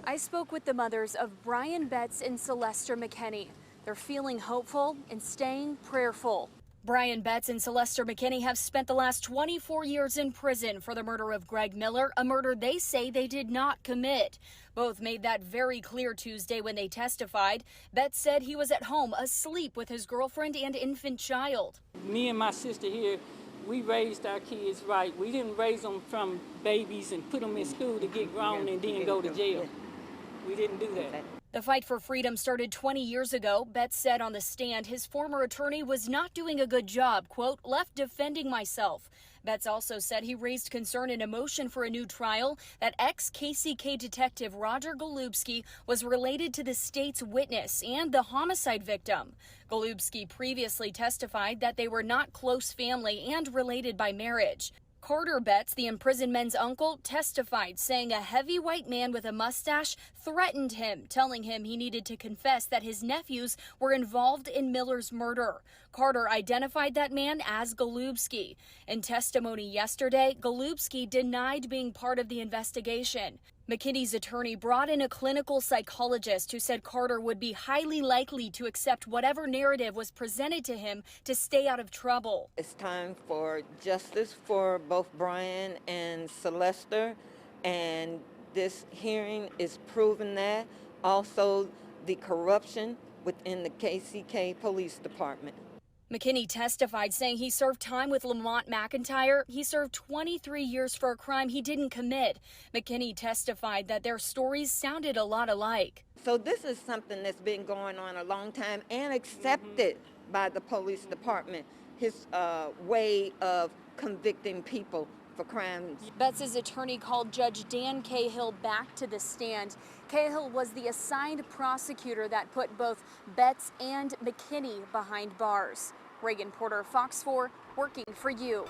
I spoke with the mothers of Brian Betts and Celester McKinney. They're feeling hopeful and staying prayerful. Brian Betts and Celester McKinney have spent the last 24 years in prison for the murder of Greg Miller, a murder they say they did not commit. Both made that very clear Tuesday when they testified. Betts said he was at home asleep with his girlfriend and infant child. Me and my sister here, we raised our kids right. We didn't raise them from babies and put them in school to get grown and then go to jail. We didn't do that. The fight for freedom started 20 years ago. Betts said on the stand his former attorney was not doing a good job, quote, left defending myself. Betts also said he raised concern and emotion for a new trial that ex-KCK detective Roger Golubski was related to the state's witness and the homicide victim. Golubski previously testified that they were not close family and related by marriage. Carter Betts, the imprisoned men's uncle, testified, saying a heavy white man with a mustache threatened him, telling him he needed to confess that his nephews were involved in Miller's murder. Carter identified that man as Golubski. In testimony yesterday, Golubski denied being part of the investigation. McKinney's attorney brought in a clinical psychologist who said Carter would be highly likely to accept whatever narrative was presented to him to stay out of trouble. It's time for justice for both Brian and Celester, and this hearing is proving that. Also, the corruption within the KCK Police Department. McKinney testified, saying he served time with Lamont McIntyre. He served 23 years for a crime he didn't commit. McKinney testified that their stories sounded a lot alike. So this is something that's been going on a long time and accepted by the police department, his way of convicting people for crimes. Betts' attorney called Judge Dan Cahill back to the stand. Cahill was the assigned prosecutor that put both Betts and McKinney behind bars. Reagan Porter, Fox 4, working for you.